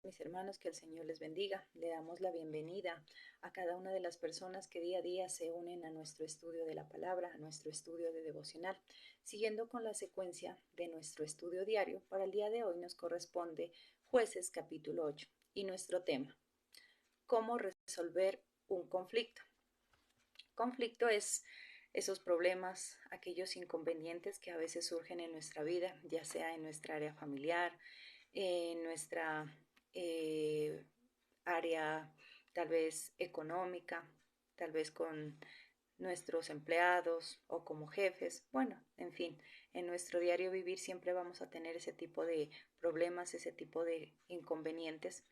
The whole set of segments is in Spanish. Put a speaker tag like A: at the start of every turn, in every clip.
A: Mis hermanos, que el Señor les bendiga. Le damos la bienvenida a cada una de las personas que día a día se unen a nuestro estudio de la palabra, a nuestro estudio de devocional. Siguiendo con la secuencia de nuestro estudio diario, para el día de hoy nos corresponde Jueces capítulo 8 y nuestro tema, ¿cómo resolver un conflicto? Conflicto es esos problemas, aquellos inconvenientes que a veces surgen en nuestra vida, ya sea en nuestra área familiar, en nuestra eh, área tal vez económica, tal vez con nuestros empleados o como jefes. Bueno, en fin, en nuestro diario vivir siempre vamos a tener ese tipo de problemas, ese tipo de inconvenientes,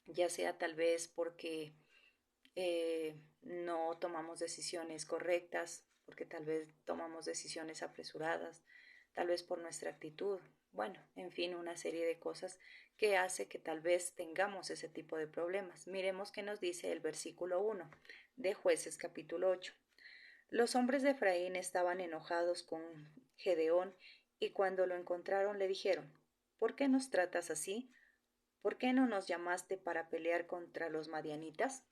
A: ya sea tal vez porque no tomamos decisiones correctas, porque tal vez tomamos decisiones apresuradas, tal vez por nuestra actitud, bueno, en fin, una serie de cosas que hace que tal vez tengamos ese tipo de problemas. Miremos qué nos dice el versículo 1 de Jueces capítulo 8. Los hombres de Efraín estaban enojados con Gedeón y cuando lo encontraron le dijeron, ¿por qué nos tratas así? ¿Por qué no nos llamaste para pelear contra los madianitas?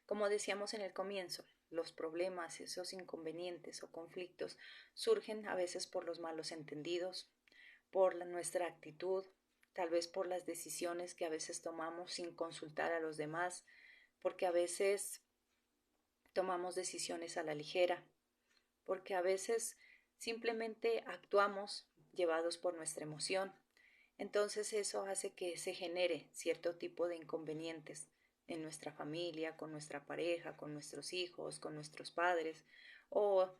A: Como decíamos en el comienzo, los problemas, esos inconvenientes o conflictos surgen a veces por los malos entendidos, por nuestra actitud, tal vez por las decisiones que a veces tomamos sin consultar a los demás, porque a veces tomamos decisiones a la ligera, porque a veces simplemente actuamos llevados por nuestra emoción. Entonces eso hace que se genere cierto tipo de inconvenientes en nuestra familia, con nuestra pareja, con nuestros hijos, con nuestros padres o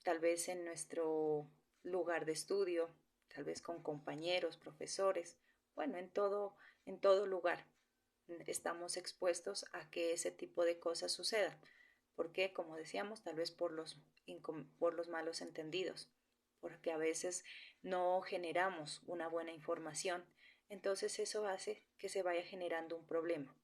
A: tal vez en nuestro lugar de estudio, tal vez con compañeros, profesores, bueno, en todo lugar estamos expuestos a que ese tipo de cosas sucedan. Porque, como decíamos, tal vez por los malos entendidos, porque a veces no generamos una buena información, entonces eso hace que se vaya generando un problema.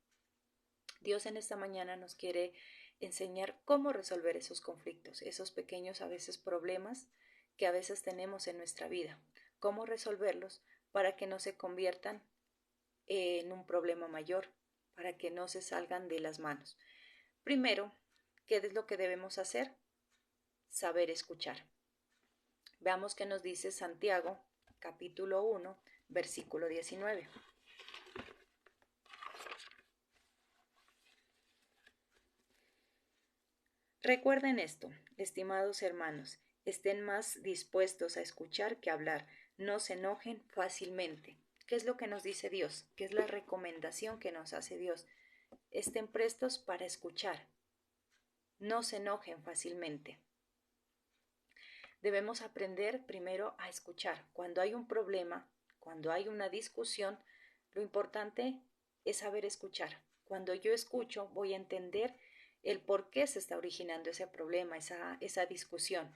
A: Dios en esta mañana nos quiere enseñar cómo resolver esos conflictos, esos pequeños a veces problemas que a veces tenemos en nuestra vida, cómo resolverlos para que no se conviertan en un problema mayor, para que no se salgan de las manos. Primero, ¿qué es lo que debemos hacer? Saber escuchar. Veamos qué nos dice Santiago, capítulo 1, versículo 19. Recuerden esto, estimados hermanos, estén más dispuestos a escuchar que a hablar, no se enojen fácilmente. ¿Qué es lo que nos dice Dios? ¿Qué es la recomendación que nos hace Dios? Estén prestos para escuchar, no se enojen fácilmente. Debemos aprender primero a escuchar. Cuando hay un problema, cuando hay una discusión, lo importante es saber escuchar. Cuando yo escucho, voy a entender el por qué se está originando ese problema, esa discusión.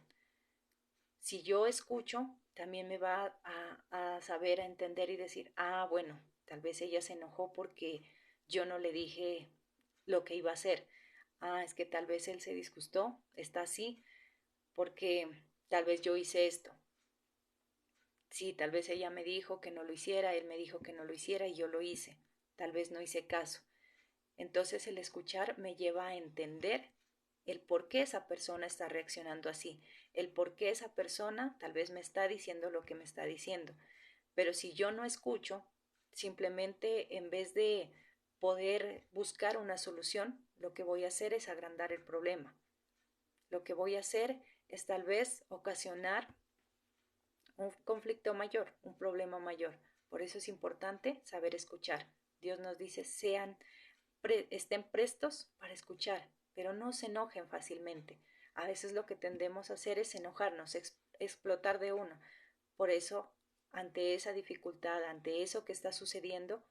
A: Si yo escucho, también me va a saber, a entender y decir, bueno, tal vez ella se enojó porque yo no le dije lo que iba a hacer. Es que tal vez él se disgustó, está así, porque tal vez yo hice esto. Sí, tal vez ella me dijo que no lo hiciera, él me dijo que no lo hiciera y yo lo hice. Tal vez no hice caso. Entonces el escuchar me lleva a entender el por qué esa persona está reaccionando así, el por qué esa persona tal vez me está diciendo lo que me está diciendo. Pero si yo no escucho, simplemente en vez de poder buscar una solución, lo que voy a hacer es agrandar el problema. Lo que voy a hacer es tal vez ocasionar un conflicto mayor, un problema mayor. Por eso es importante saber escuchar. Dios nos dice, estén prestos para escuchar, pero no se enojen fácilmente. A veces lo que tendemos a hacer es enojarnos, explotar de uno. Por eso, ante esa dificultad, ante eso que está sucediendo,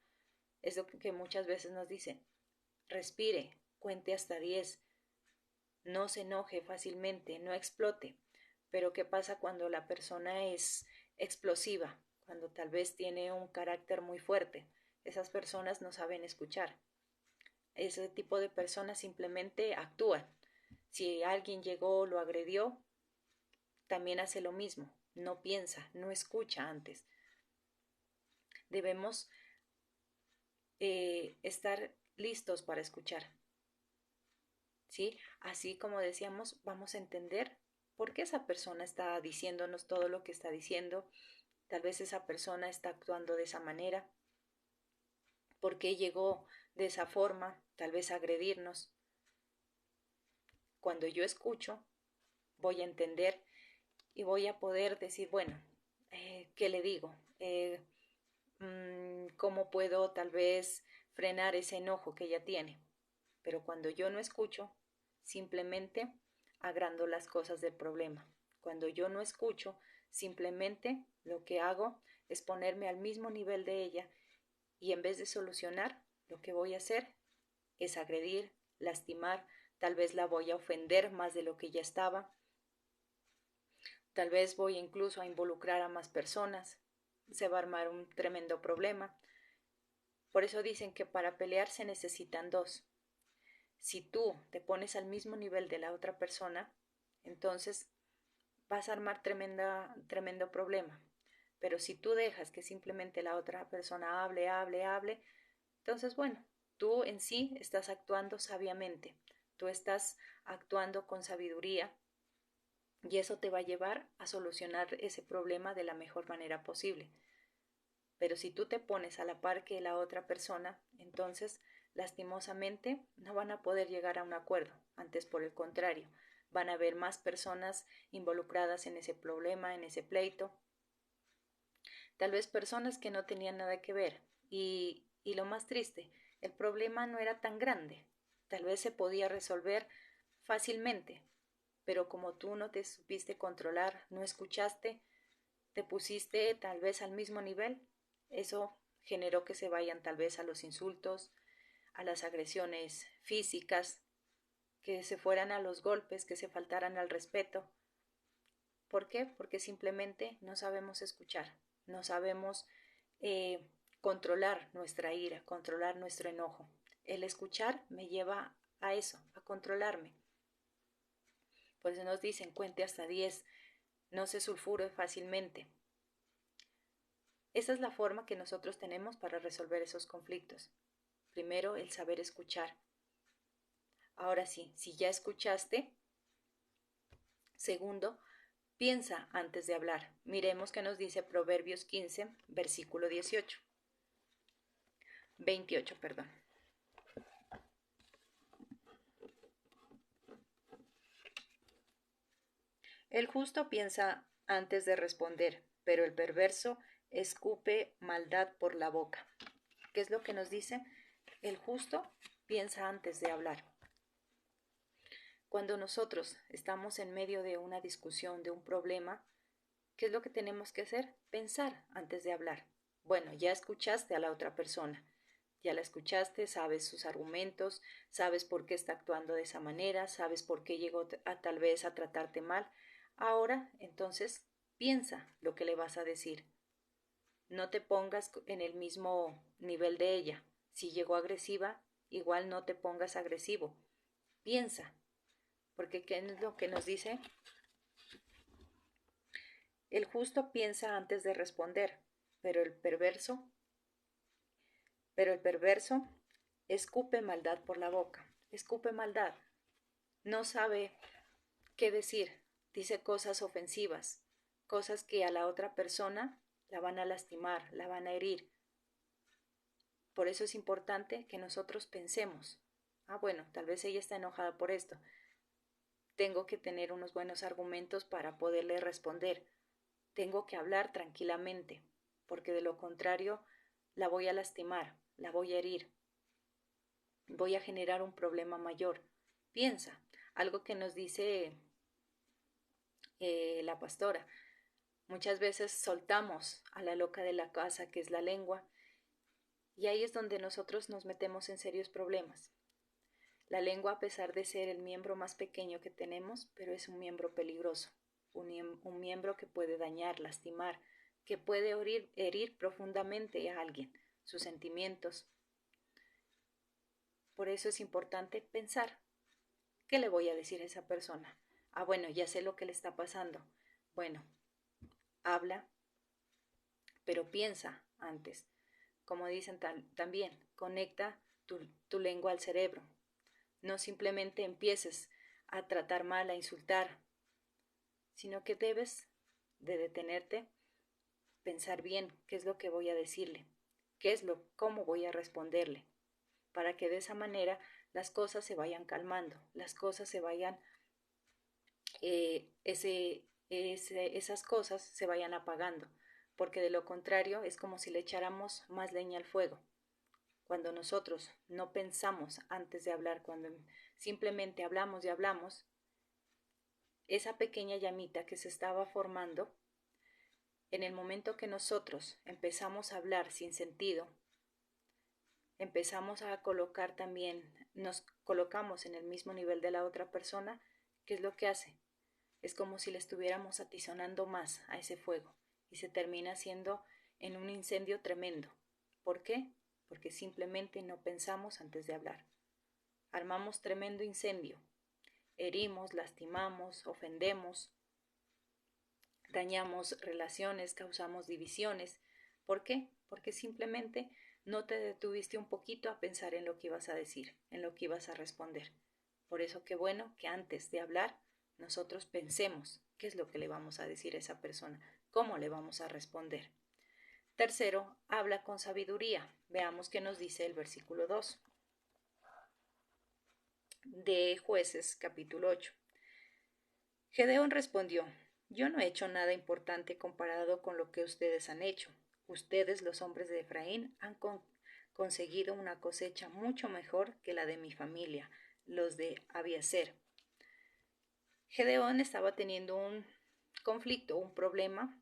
A: es lo que muchas veces nos dicen, respire, cuente hasta 10, no se enoje fácilmente, no explote. Pero ¿qué pasa cuando la persona es explosiva? Cuando tal vez tiene un carácter muy fuerte. Esas personas no saben escuchar. Ese tipo de personas simplemente actúan. Si alguien llegó, lo agredió, también hace lo mismo. No piensa, no escucha antes. Debemos estar listos para escuchar, ¿sí? Así como decíamos, vamos a entender por qué esa persona está diciéndonos todo lo que está diciendo. Tal vez esa persona está actuando de esa manera, por qué llegó de esa forma, tal vez agredirnos. Cuando yo escucho, voy a entender y voy a poder decir, bueno, ¿qué le digo? ¿Cómo puedo tal vez frenar ese enojo que ella tiene? Pero cuando yo no escucho, simplemente agrando las cosas del problema. Cuando yo no escucho, simplemente lo que hago es ponerme al mismo nivel de ella y en vez de solucionar, lo que voy a hacer es agredir, lastimar, tal vez la voy a ofender más de lo que ya estaba, tal vez voy incluso a involucrar a más personas, se va a armar un tremendo problema. Por eso dicen que para pelear se necesitan dos. Si tú te pones al mismo nivel de la otra persona, entonces vas a armar tremendo problema. Pero si tú dejas que simplemente la otra persona hable, entonces, bueno, tú en sí estás actuando sabiamente, tú estás actuando con sabiduría y eso te va a llevar a solucionar ese problema de la mejor manera posible. Pero si tú te pones a la par que la otra persona, entonces, lastimosamente, no van a poder llegar a un acuerdo. Antes, por el contrario, van a haber más personas involucradas en ese problema, en ese pleito. Tal vez personas que no tenían nada que ver. Y lo más triste, el problema no era tan grande. Tal vez se podía resolver fácilmente. Pero como tú no te supiste controlar, no escuchaste, te pusiste tal vez al mismo nivel, eso generó que se vayan tal vez a los insultos, a las agresiones físicas, que se fueran a los golpes, que se faltaran al respeto. ¿Por qué? Porque simplemente no sabemos escuchar, no sabemos eh, controlar nuestra ira, controlar nuestro enojo. El escuchar me lleva a eso, a controlarme. Por eso nos dicen cuente hasta 10, no se sulfure fácilmente. Esa es la forma que nosotros tenemos para resolver esos conflictos. Primero, el saber escuchar. Ahora sí, si ya escuchaste, segundo, piensa antes de hablar. Miremos qué nos dice Proverbios 15, versículo 28, perdón. El justo piensa antes de responder, pero el perverso escupe maldad por la boca. ¿Qué es lo que nos dice? El justo piensa antes de hablar. Cuando nosotros estamos en medio de una discusión, de un problema, ¿qué es lo que tenemos que hacer? Pensar antes de hablar. Bueno, ya escuchaste a la otra persona, ya la escuchaste, sabes sus argumentos, sabes por qué está actuando de esa manera, sabes por qué llegó a tal vez a tratarte mal. Ahora, entonces, piensa lo que le vas a decir. No te pongas en el mismo nivel de ella. Si llegó agresiva, igual no te pongas agresivo. Piensa, porque ¿qué es lo que nos dice? El justo piensa antes de responder, pero el perverso, pero el perverso escupe maldad por la boca, escupe maldad, no sabe qué decir, dice cosas ofensivas, cosas que a la otra persona la van a lastimar, la van a herir. Por eso es importante que nosotros pensemos, bueno, tal vez ella está enojada por esto, tengo que tener unos buenos argumentos para poderle responder. Tengo que hablar tranquilamente, porque de lo contrario la voy a lastimar, la voy a herir, voy a generar un problema mayor. Piensa, algo que nos dice la pastora. Muchas veces soltamos a la loca de la casa, que es la lengua, y ahí es donde nosotros nos metemos en serios problemas. La lengua, a pesar de ser el miembro más pequeño que tenemos, pero es un miembro peligroso, un miembro que puede dañar, lastimar, que puede herir profundamente a alguien, sus sentimientos. Por eso es importante pensar, ¿qué le voy a decir a esa persona? Bueno, ya sé lo que le está pasando. Bueno, habla, pero piensa antes. como dicen también, conecta tu lengua al cerebro. No simplemente empieces a tratar mal, a insultar, sino que debes de detenerte, pensar bien qué es lo que voy a decirle, cómo voy a responderle, para que de esa manera las cosas se vayan calmando, las cosas se vayan, esas cosas se vayan apagando, porque de lo contrario es como si le echáramos más leña al fuego. Cuando nosotros no pensamos antes de hablar, cuando simplemente hablamos y hablamos, esa pequeña llamita que se estaba formando, en el momento que nosotros empezamos a hablar sin sentido, empezamos a colocar también, nos colocamos en el mismo nivel de la otra persona, ¿qué es lo que hace? Es como si le estuviéramos atizonando más a ese fuego y se termina haciendo en un incendio tremendo. ¿Por qué? Porque simplemente no pensamos antes de hablar. Armamos tremendo incendio. Herimos, lastimamos, ofendemos, dañamos relaciones, causamos divisiones. ¿Por qué? Porque simplemente no te detuviste un poquito a pensar en lo que ibas a decir, en lo que ibas a responder. Por eso qué bueno que antes de hablar nosotros pensemos qué es lo que le vamos a decir a esa persona, cómo le vamos a responder. Tercero, habla con sabiduría. Veamos qué nos dice el versículo 2 de Jueces capítulo 8. Gedeón respondió: yo no he hecho nada importante comparado con lo que ustedes han hecho. Ustedes, los hombres de Efraín, han conseguido una cosecha mucho mejor que la de mi familia, los de Abiezer. Gedeón estaba teniendo un conflicto, un problema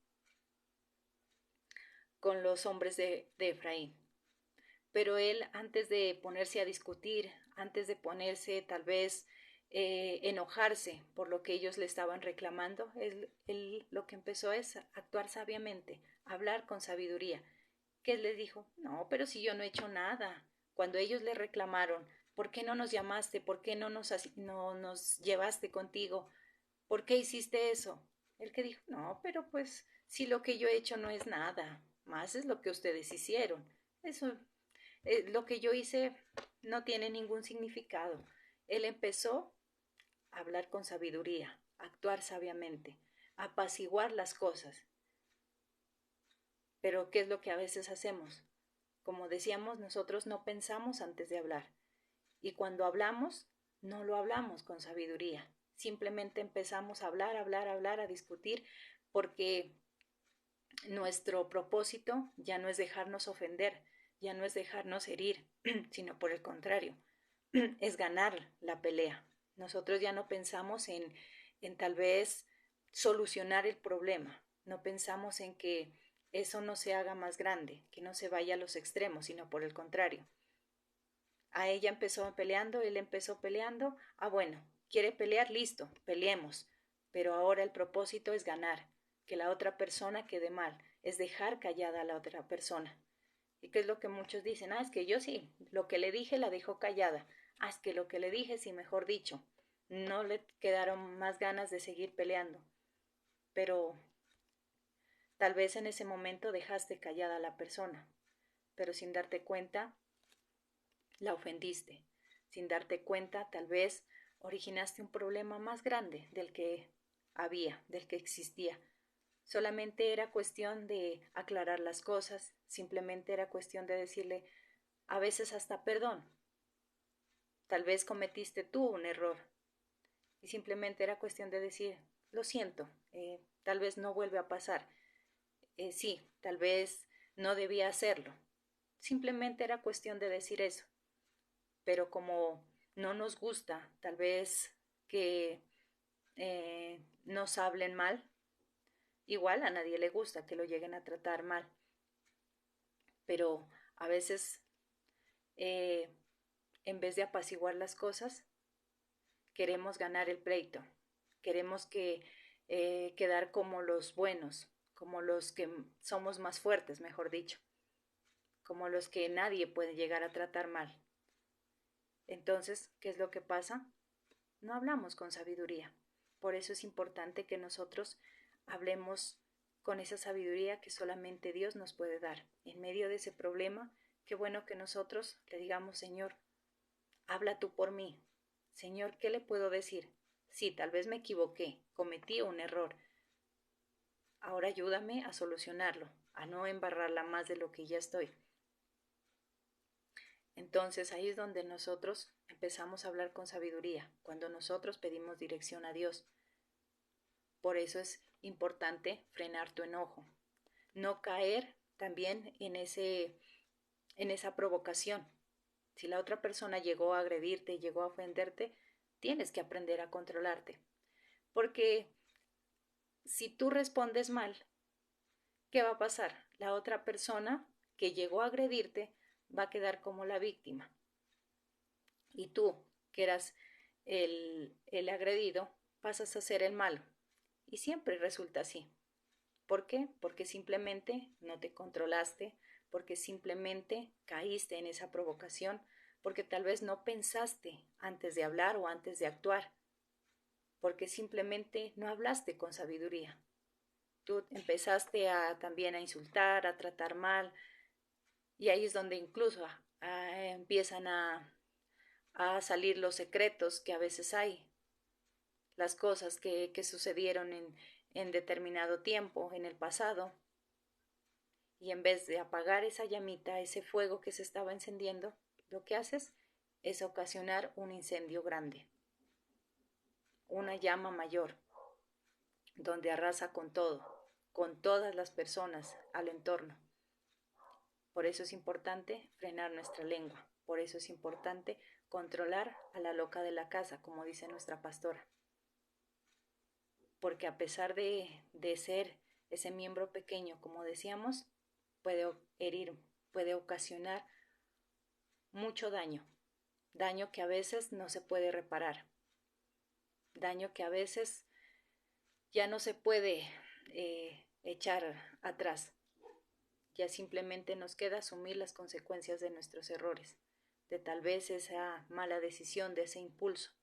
A: con los hombres de Efraín. Pero él, antes de ponerse a discutir, antes de ponerse tal vez enojarse por lo que ellos le estaban reclamando, él lo que empezó es a actuar sabiamente, a hablar con sabiduría. ¿Qué les dijo? No, pero si yo no he hecho nada. Cuando ellos le reclamaron, ¿por qué no nos llamaste? ¿Por qué no nos llevaste contigo? ¿Por qué hiciste eso? El que dijo, no, pero pues si lo que yo he hecho no es nada, más es lo que ustedes hicieron. Eso, lo que yo hice no tiene ningún significado. Él empezó a hablar con sabiduría, a actuar sabiamente, a apaciguar las cosas. Pero ¿qué es lo que a veces hacemos? Como decíamos, nosotros no pensamos antes de hablar. Y cuando hablamos, no lo hablamos con sabiduría. Simplemente empezamos a hablar, a discutir, porque nuestro propósito ya no es dejarnos ofender, ya no es dejarnos herir, sino por el contrario, es ganar la pelea. Nosotros ya no pensamos en tal vez solucionar el problema, no pensamos en que eso no se haga más grande, que no se vaya a los extremos, sino por el contrario. A ella empezó peleando, él empezó peleando. Bueno, quiere pelear, listo, peleemos. Pero ahora el propósito es ganar, que la otra persona quede mal, es dejar callada a la otra persona. ¿Y qué es lo que muchos dicen? Es que yo sí, lo que le dije la dejó callada. Es que lo que le dije, sí, mejor dicho, no le quedaron más ganas de seguir peleando. Pero tal vez en ese momento dejaste callada a la persona, pero sin darte cuenta la ofendiste. Sin darte cuenta, tal vez originaste un problema más grande del que había, del que existía. Solamente era cuestión de aclarar las cosas, simplemente era cuestión de decirle a veces hasta perdón. Tal vez cometiste tú un error y simplemente era cuestión de decir lo siento, tal vez no vuelve a pasar. Sí, tal vez no debía hacerlo. Simplemente era cuestión de decir eso. Pero como no nos gusta tal vez que nos hablen mal, igual a nadie le gusta que lo lleguen a tratar mal, pero a veces eh, en vez de apaciguar las cosas, queremos ganar el pleito, queremos quedar como los buenos, como los que somos más fuertes, mejor dicho, como los que nadie puede llegar a tratar mal. Entonces, ¿qué es lo que pasa? No hablamos con sabiduría. Por eso es importante que nosotros hablemos con esa sabiduría que solamente Dios nos puede dar. En medio de ese problema, qué bueno que nosotros le digamos, Señor, habla tú por mí. Señor, ¿qué le puedo decir? Sí, tal vez me equivoqué, cometí un error. Ahora ayúdame a solucionarlo, a no embarrarla más de lo que ya estoy. Entonces ahí es donde nosotros empezamos a hablar con sabiduría, cuando nosotros pedimos dirección a Dios. Por eso es importante frenar tu enojo, no caer también en esa provocación. Si la otra persona llegó a agredirte, llegó a ofenderte, tienes que aprender a controlarte. Porque si tú respondes mal, ¿qué va a pasar? La otra persona que llegó a agredirte va a quedar como la víctima. Y tú, que eras el agredido, pasas a ser el malo. Y siempre resulta así. ¿Por qué? Porque simplemente no te controlaste, porque simplemente caíste en esa provocación, porque tal vez no pensaste antes de hablar o antes de actuar, porque simplemente no hablaste con sabiduría. Tú empezaste también a insultar, a tratar mal, y ahí es donde incluso empiezan a salir los secretos que a veces hay, las cosas que sucedieron en determinado tiempo, en el pasado, y en vez de apagar esa llamita, ese fuego que se estaba encendiendo, lo que haces es ocasionar un incendio grande, una llama mayor, donde arrasa con todo, con todas las personas al entorno. Por eso es importante frenar nuestra lengua, por eso es importante controlar a la loca de la casa, como dice nuestra pastora. Porque a pesar de ser ese miembro pequeño, como decíamos, puede herir, puede ocasionar mucho daño, daño que a veces no se puede reparar, daño que a veces ya no se puede echar atrás, ya simplemente nos queda asumir las consecuencias de nuestros errores, de tal vez esa mala decisión, de ese impulso.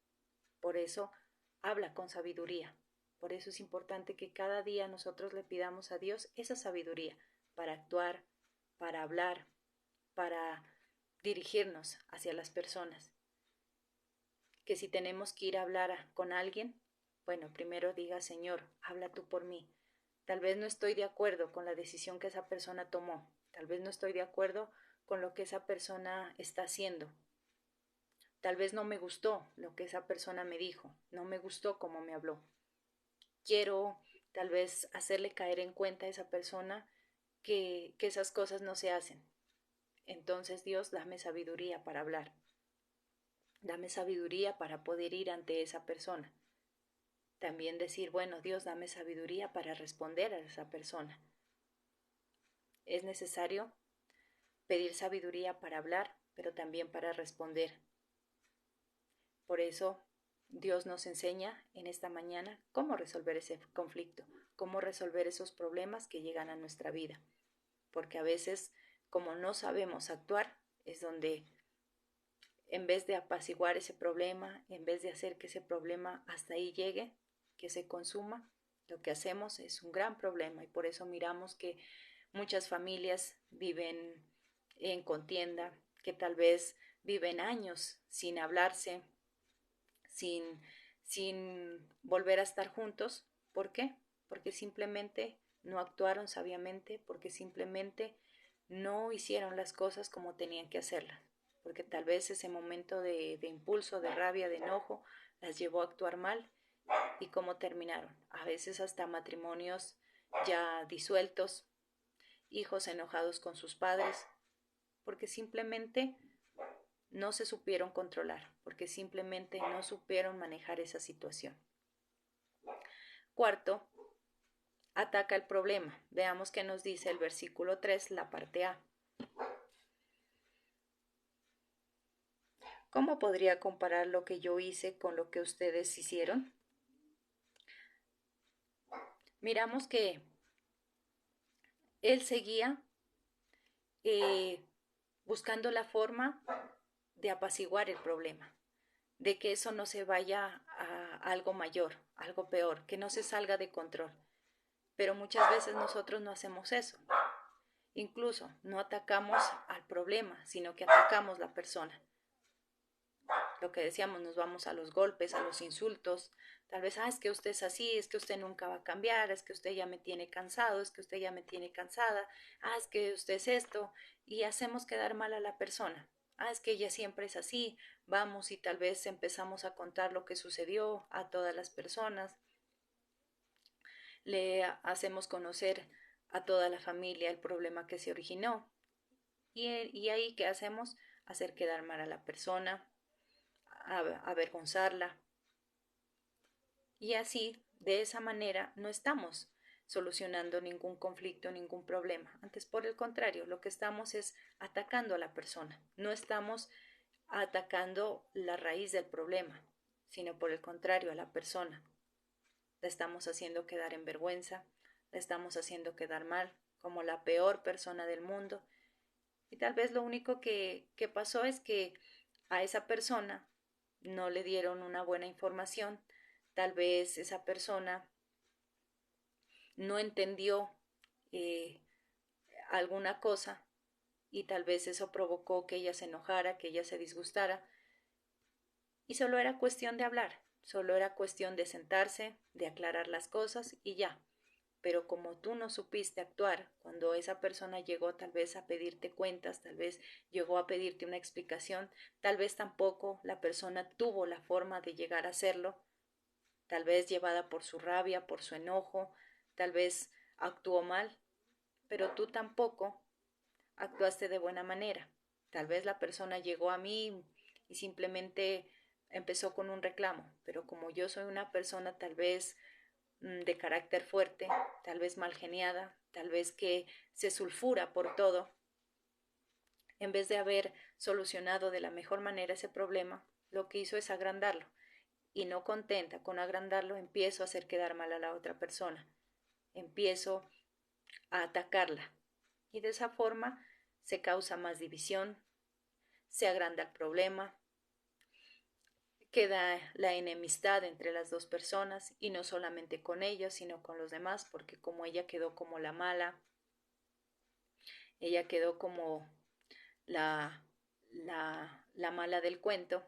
A: Por eso habla con sabiduría, por eso es importante que cada día nosotros le pidamos a Dios esa sabiduría para actuar, para hablar, para dirigirnos hacia las personas. Que si tenemos que ir a hablar con alguien, bueno, primero diga, Señor, habla tú por mí. Tal vez no estoy de acuerdo con la decisión que esa persona tomó, tal vez no estoy de acuerdo con lo que esa persona está haciendo. Tal vez no me gustó lo que esa persona me dijo, no me gustó cómo me habló. Quiero tal vez hacerle caer en cuenta a esa persona que esas cosas no se hacen. Entonces, Dios, dame sabiduría para hablar. Dame sabiduría para poder ir ante esa persona. También decir, bueno, Dios, dame sabiduría para responder a esa persona. Es necesario pedir sabiduría para hablar, pero también para responder. Por eso Dios nos enseña en esta mañana cómo resolver ese conflicto, cómo resolver esos problemas que llegan a nuestra vida. Porque a veces, como no sabemos actuar, es donde en vez de apaciguar ese problema, en vez de hacer que ese problema hasta ahí llegue, que se consuma, lo que hacemos es un gran problema y por eso miramos que muchas familias viven en contienda, que tal vez viven años sin hablarse, sin, sin volver a estar juntos. ¿Por qué? Porque simplemente no actuaron sabiamente, porque simplemente no hicieron las cosas como tenían que hacerlas, porque tal vez ese momento de impulso, de rabia, de enojo, las llevó a actuar mal y cómo terminaron. A veces hasta matrimonios ya disueltos, hijos enojados con sus padres, porque simplemente no se supieron controlar, porque simplemente no supieron manejar esa situación. Cuarto, ataca el problema. Veamos qué nos dice el versículo 3, la parte A. ¿Cómo podría comparar lo que yo hice con lo que ustedes hicieron? Miramos que él seguía buscando la forma de apaciguar el problema, de que eso no se vaya a algo mayor, algo peor, que no se salga de control. pero muchas veces nosotros no hacemos eso. Incluso no atacamos al problema, sino que atacamos la persona. Lo que decíamos, nos vamos a los golpes, a los insultos. Tal vez, es que usted es así, es que usted nunca va a cambiar, es que usted ya me tiene cansado, es que usted ya me tiene cansada, es que usted es esto, y hacemos quedar mal a la persona. Es que ella siempre es así, vamos y tal vez empezamos a contar lo que sucedió a todas las personas, le hacemos conocer a toda la familia el problema que se originó, y ahí, ¿qué hacemos? Hacer quedar mal a la persona, avergonzarla. Y así, de esa manera, no estamos solucionando ningún conflicto, ningún problema. Antes, por el contrario, lo que estamos es atacando a la persona. No estamos atacando la raíz del problema, sino por el contrario, a la persona. La estamos haciendo quedar en vergüenza, la estamos haciendo quedar mal, como la peor persona del mundo. Y tal vez lo único que pasó es que a esa persona no le dieron una buena información, tal vez esa persona no entendió eh, alguna cosa y tal vez eso provocó que ella se enojara, que ella se disgustara y solo era cuestión de hablar, solo era cuestión de sentarse, de aclarar las cosas y ya. Pero como tú no supiste actuar cuando esa persona llegó tal vez a pedirte cuentas, tal vez llegó a pedirte una explicación, tal vez tampoco la persona tuvo la forma de llegar a hacerlo, tal vez llevada por su rabia, por su enojo, tal vez actuó mal, pero tú tampoco actuaste de buena manera. Tal vez la persona llegó a mí y simplemente empezó con un reclamo, pero como yo soy una persona tal vez de carácter fuerte, tal vez mal geniada, tal vez que se sulfura por todo, en vez de haber solucionado de la mejor manera ese problema, lo que hizo es agrandarlo. Y no contenta con agrandarlo, empiezo a hacer quedar mal a la otra persona. Empiezo a atacarla. Y de esa forma se causa más división, se agranda el problema, queda la enemistad entre las dos personas y no solamente con ella, sino con los demás, porque como ella quedó como la mala, ella quedó como la mala del cuento,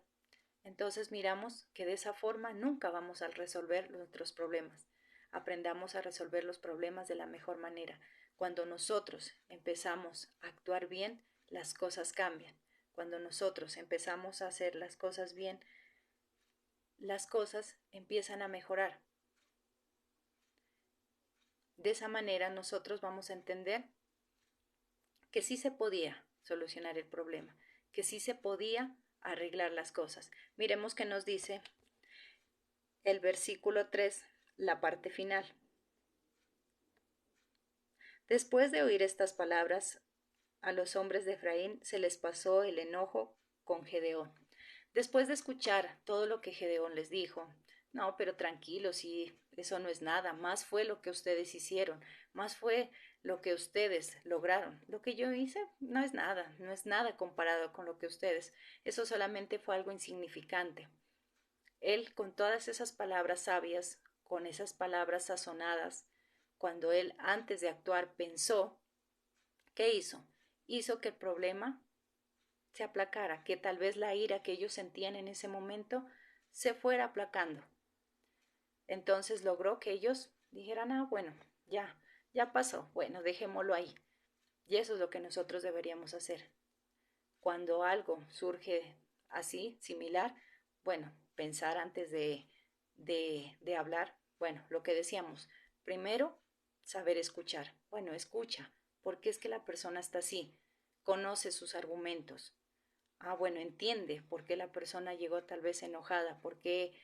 A: entonces miramos que de esa forma nunca vamos a resolver nuestros problemas. Aprendamos a resolver los problemas de la mejor manera. Cuando nosotros empezamos a actuar bien, las cosas cambian. Cuando nosotros empezamos a hacer las cosas bien, las cosas empiezan a mejorar. De esa manera nosotros vamos a entender que sí se podía solucionar el problema, que sí se podía arreglar las cosas. Miremos qué nos dice el versículo 3, la parte final. Después de oír estas palabras, a los hombres de Efraín se les pasó el enojo con Gedeón. Después de escuchar todo lo que Gedeón les dijo, no, pero tranquilos, si eso no es nada, más fue lo que ustedes hicieron, más fue lo que ustedes lograron. Lo que yo hice no es nada, no es nada comparado con lo que ustedes. Eso solamente fue algo insignificante. Él, con todas esas palabras sabias, con esas palabras sazonadas, cuando él antes de actuar pensó, ¿qué hizo? Hizo que el problema se aplacara, que tal vez la ira que ellos sentían en ese momento se fuera aplacando. Entonces logró que ellos dijeran, bueno, ya pasó, bueno, dejémoslo ahí. Y eso es lo que nosotros deberíamos hacer. Cuando algo surge así, similar, bueno, pensar antes de hablar, bueno, lo que decíamos, primero, saber escuchar. Bueno, escucha, ¿por qué es que la persona está así? Conoce sus argumentos. Bueno, entiende por qué la persona llegó tal vez enojada, por qué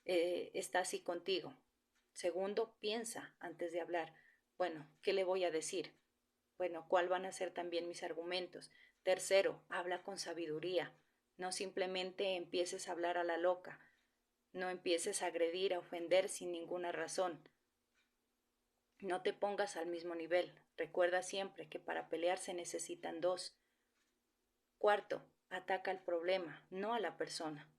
A: está así contigo. Segundo, piensa antes de hablar. Bueno, ¿qué le voy a decir? Bueno, ¿cuál van a ser también mis argumentos? Tercero, habla con sabiduría. No simplemente empieces a hablar a la loca. No empieces a agredir, a ofender sin ninguna razón. No te pongas al mismo nivel. Recuerda siempre que para pelear se necesitan dos. Cuarto, ataca el problema, no a la persona.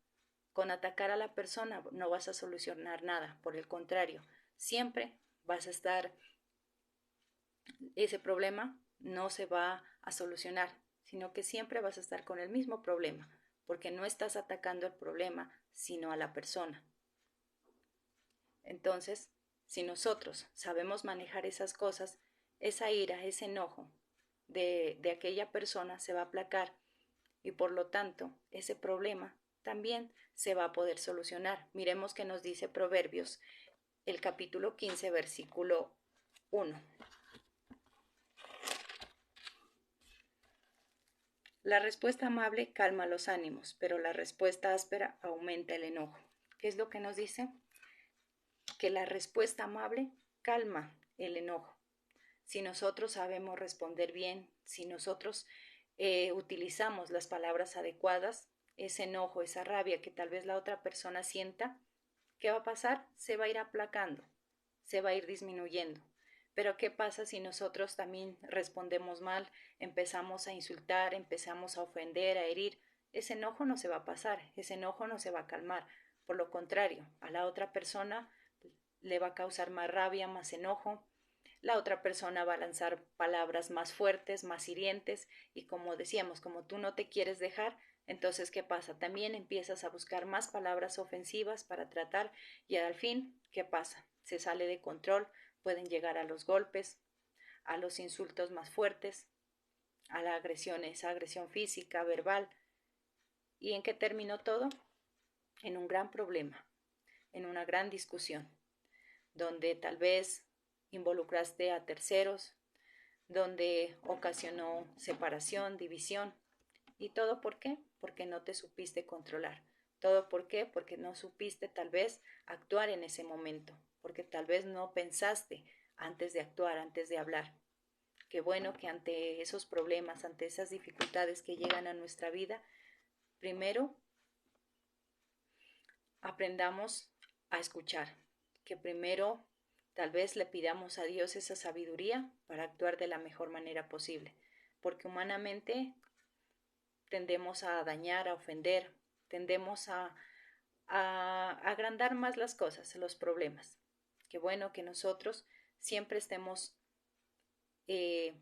A: Con atacar a la persona no vas a solucionar nada, por el contrario, siempre vas a estar ese problema no se va a solucionar, sino que siempre vas a estar con el mismo problema, porque no estás atacando el problema, sino a la persona. Entonces, si nosotros sabemos manejar esas cosas, esa ira, ese enojo de aquella persona se va a aplacar y por lo tanto ese problema también se va a poder solucionar. Miremos que nos dice Proverbios, el capítulo 15, versículo 1. La respuesta amable calma los ánimos, pero la respuesta áspera aumenta el enojo. ¿Qué es lo que nos dice? Que la respuesta amable calma el enojo. Si nosotros sabemos responder bien, si nosotros utilizamos las palabras adecuadas, ese enojo, esa rabia que tal vez la otra persona sienta, ¿qué va a pasar? Se va a ir aplacando, se va a ir disminuyendo. Pero ¿qué pasa si nosotros también respondemos mal, empezamos a insultar, empezamos a ofender, a herir? Ese enojo no se va a pasar, ese enojo no se va a calmar. Por lo contrario, a la otra persona le va a causar más rabia, más enojo. La otra persona va a lanzar palabras más fuertes, más hirientes y como decíamos, como tú no te quieres dejar, entonces ¿qué pasa? También empiezas a buscar más palabras ofensivas para tratar y al fin, ¿qué pasa? Se sale de control, pueden llegar a los golpes, a los insultos más fuertes, a la agresión, esa agresión física, verbal. ¿Y en qué terminó todo? En un gran problema, en una gran discusión, donde tal vez involucraste a terceros, donde ocasionó separación, división. ¿Y todo por qué? Porque no te supiste controlar. ¿Todo por qué? Porque no supiste tal vez actuar en ese momento, porque tal vez no pensaste antes de actuar, antes de hablar. Qué bueno que ante esos problemas, ante esas dificultades que llegan a nuestra vida, primero aprendamos a escuchar, que primero tal vez le pidamos a Dios esa sabiduría para actuar de la mejor manera posible, porque humanamente tendemos a dañar, a ofender, tendemos a agrandar más las cosas, los problemas. Qué bueno que nosotros siempre estemos eh,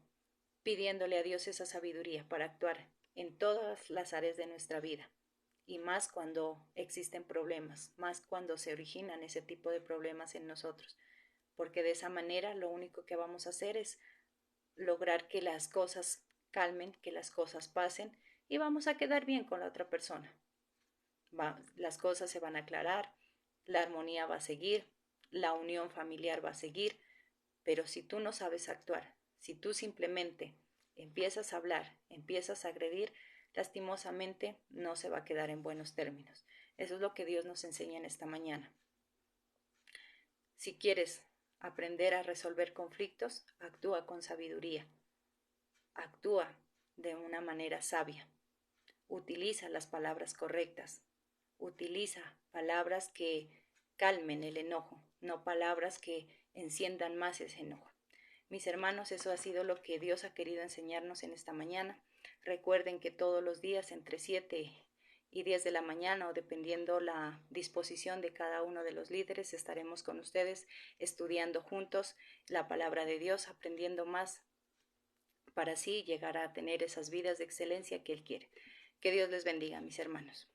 A: pidiéndole a Dios esa sabiduría para actuar en todas las áreas de nuestra vida y más cuando existen problemas, más cuando se originan ese tipo de problemas en nosotros, porque de esa manera lo único que vamos a hacer es lograr que las cosas calmen, que las cosas pasen y vamos a quedar bien con la otra persona. Las cosas se van a aclarar, la armonía va a seguir, la unión familiar va a seguir, pero si tú no sabes actuar, si tú simplemente empiezas a hablar, empiezas a agredir, lastimosamente no se va a quedar en buenos términos. Eso es lo que Dios nos enseña en esta mañana. Si quieres aprender a resolver conflictos, actúa con sabiduría, actúa de una manera sabia, utiliza las palabras correctas, utiliza palabras que calmen el enojo, no palabras que enciendan más ese enojo. Mis hermanos, eso ha sido lo que Dios ha querido enseñarnos en esta mañana. Recuerden que todos los días entre 7 y 10 de la mañana o dependiendo la disposición de cada uno de los líderes estaremos con ustedes estudiando juntos la palabra de Dios, aprendiendo más para así llegar a tener esas vidas de excelencia que Él quiere. Que Dios les bendiga, mis hermanos.